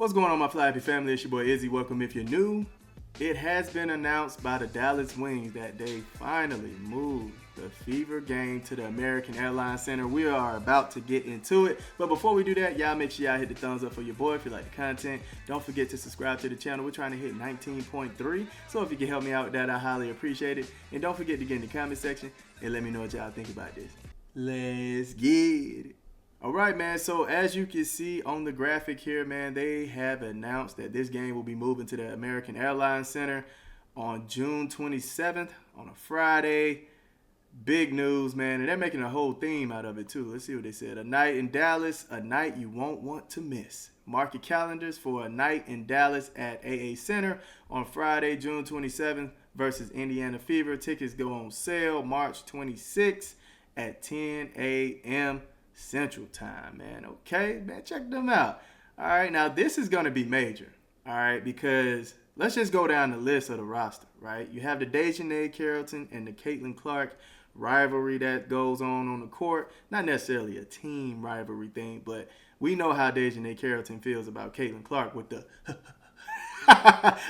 What's going on, my Flappy family? It's your boy Izzy. Welcome if you're new. It has been announced by the Dallas Wings that they finally moved the Fever game to the American Airlines Center. We are about to get into it. But before we do that, y'all make sure y'all hit the thumbs up for your boy if you like the content. Don't forget to subscribe to the channel. We're trying to hit 19.3. So if you can help me out with that, I highly appreciate it. And don't forget to get in the comment section and let me know what y'all think about this. Let's get it. All right, man. So as you can see on the graphic here, man, they have announced that this game will be moving to the American Airlines Center on June 27th on a Friday. Big news, man. And they're making a whole theme out of it, too. Let's see what they said. A night in Dallas, a night you won't want to miss. Mark your calendars for a night in Dallas at AA Center on Friday, June 27th versus Indiana Fever. Tickets go on sale March 26th at 10 a.m. Central Time, man. Okay, man, check them out. All right, now this is going to be major, all right, because let's just go down the list of the roster, right? You have the Dejanay Carrollton and the Caitlin Clark rivalry that goes on the court. Not necessarily a team rivalry thing, but we know how Dejanay Carrollton feels about Caitlin Clark with the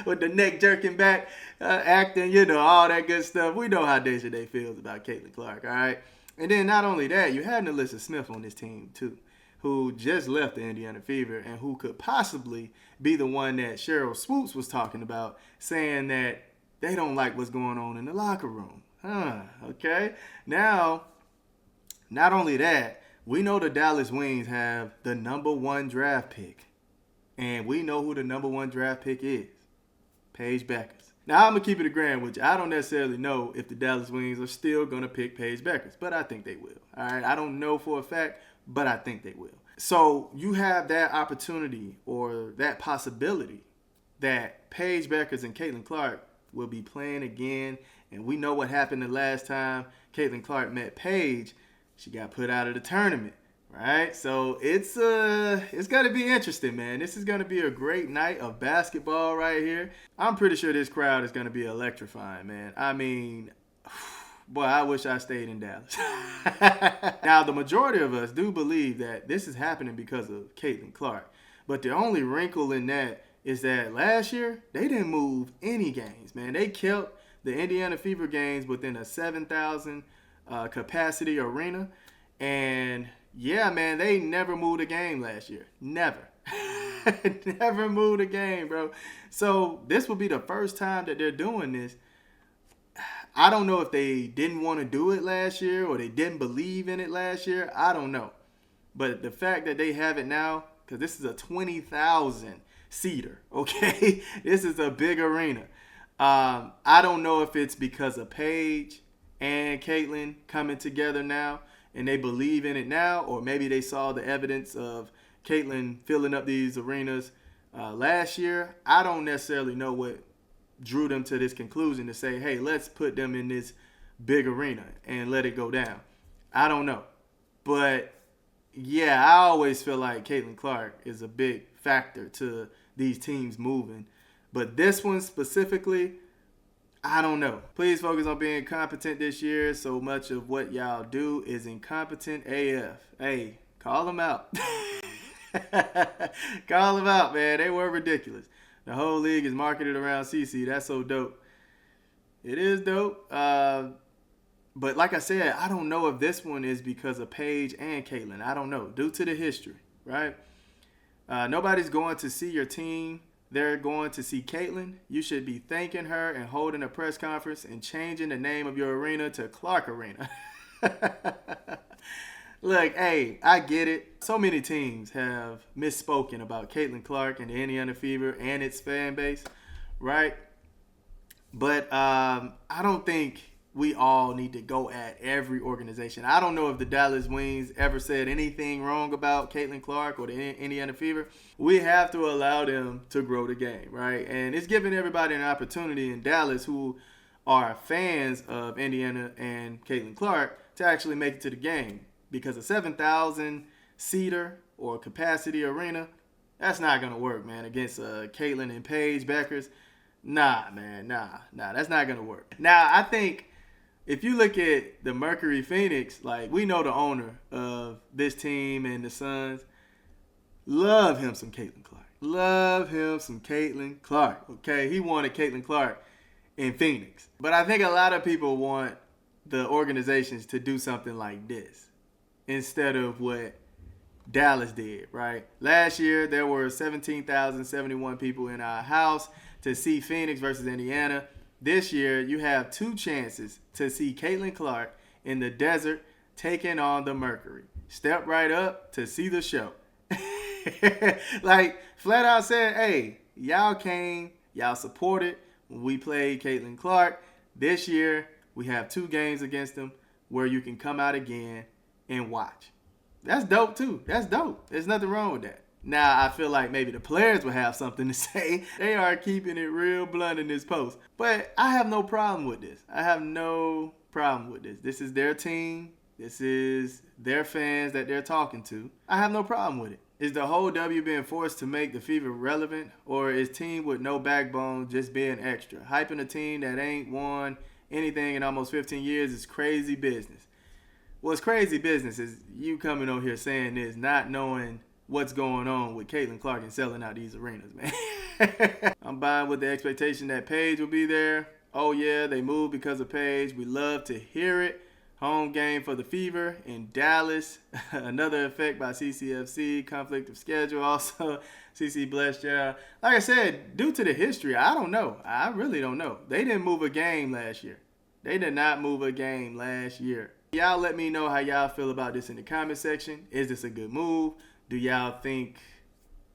with the neck jerking back, acting, you know, all that good stuff. We know how Dejanay feels about Caitlin Clark, all right? And then not only that, you had Alyssa Smith on this team too, who just left the Indiana Fever and who could possibly be the one that Cheryl Swoops was talking about, saying that they don't like what's going on in the locker room. Okay. Now, not only that, we know the Dallas Wings have the #1 draft pick. And we know who the #1 draft pick is. Paige Bueckers. Now, I'm going to keep it a grand with you. I don't necessarily know if the Dallas Wings are still going to pick Paige Bueckers, but I think they will. All right, I don't know for a fact, but I think they will. So you have that opportunity or that possibility that Paige Bueckers and Caitlin Clark will be playing again. And we know what happened the last time Caitlin Clark met Paige. She got put out of the tournament. Right, so it's going to be interesting, man. This is going to be a great night of basketball right here. I'm pretty sure this crowd is going to be electrifying, man. I mean, boy, I wish I stayed in Dallas. Now, the majority of us do believe that this is happening because of Caitlin Clark. But the only wrinkle in that is that last year, they didn't move any games, man. They kept the Indiana Fever games within a 7,000 capacity arena. And yeah, man, they never moved a game last year. Never. Never moved a game, bro. So this will be the first time that they're doing this. I don't know if they didn't want to do it last year or they didn't believe in it last year. I don't know. But the fact that they have it now, because this is a 20,000 seater, okay? This is a big arena. I don't know if it's because of Paige and Caitlin coming together now, and they believe in it now, or maybe they saw the evidence of Caitlin filling up these arenas last year. I don't necessarily know what drew them to this conclusion to say, hey, let's put them in this big arena and let it go down. I don't know. But, yeah, I always feel like Caitlin Clark is a big factor to these teams moving. But this one specifically, I don't know. Please focus on being competent this year. So much of what y'all do is incompetent AF. Hey, call them out. Call them out, man. They were ridiculous. The whole league is marketed around CC. That's so dope. It is dope. But like I said, I don't know if this one is because of Paige and Caitlin. I don't know. Due to the history, right? Nobody's going to see your team. They're going to see Caitlin. You should be thanking her and holding a press conference and changing the name of your arena to Clark Arena. Look, hey, I get it. So many teams have misspoken about Caitlin Clark and the Indiana Fever and its fan base, right? But I don't think we all need to go at every organization. I don't know if the Dallas Wings ever said anything wrong about Caitlin Clark or the Indiana Fever. We have to allow them to grow the game, right? And it's giving everybody an opportunity in Dallas who are fans of Indiana and Caitlin Clark to actually make it to the game. Because a 7,000 seater or capacity arena, that's not going to work, man, against Caitlin and Paige Bueckers. Nah, man, nah, that's not going to work. Now, I think if you look at the Mercury Phoenix, like, we know the owner of this team and the Suns, love him some Caitlin Clark. Love him some Caitlin Clark. Okay, he wanted Caitlin Clark in Phoenix. But I think a lot of people want the organizations to do something like this instead of what Dallas did, right? Last year, there were 17,071 people in our house to see Phoenix versus Indiana. This year, you have two chances to see Caitlin Clark in the desert taking on the Mercury. Step right up to see the show. Like, flat out said, hey, y'all came, y'all supported when we played Caitlin Clark. This year, we have 2 games against them where you can come out again and watch. That's dope, too. That's dope. There's nothing wrong with that. Now, I feel like maybe the players will have something to say. They are keeping it real blunt in this post. But I have no problem with this. I have no problem with this. This is their team. This is their fans that they're talking to. I have no problem with it. Is the whole W being forced to make the Fever relevant? Or is team with no backbone just being extra? Hyping a team that ain't won anything in almost 15 years is crazy business. What's crazy business is you coming on here saying this, not knowing what's going on with Caitlin Clark and selling out these arenas, man. I'm buying with the expectation that Paige will be there. Oh, yeah, they moved because of Paige. We love to hear it. Home game for the Fever in Dallas. Another effect by CCFC, conflict of schedule. Also, CC blessed y'all. Like I said, due to the history, I don't know. I really don't know. They didn't move a game last year. They did not move a game last year. Y'all let me know how y'all feel about this in the comment section. Is this a good move? Do y'all think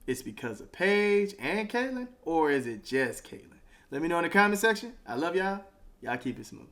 it's because of Paige and Caitlin? Or is it just Caitlin? Let me know in the comment section. I love y'all. Y'all keep it smooth.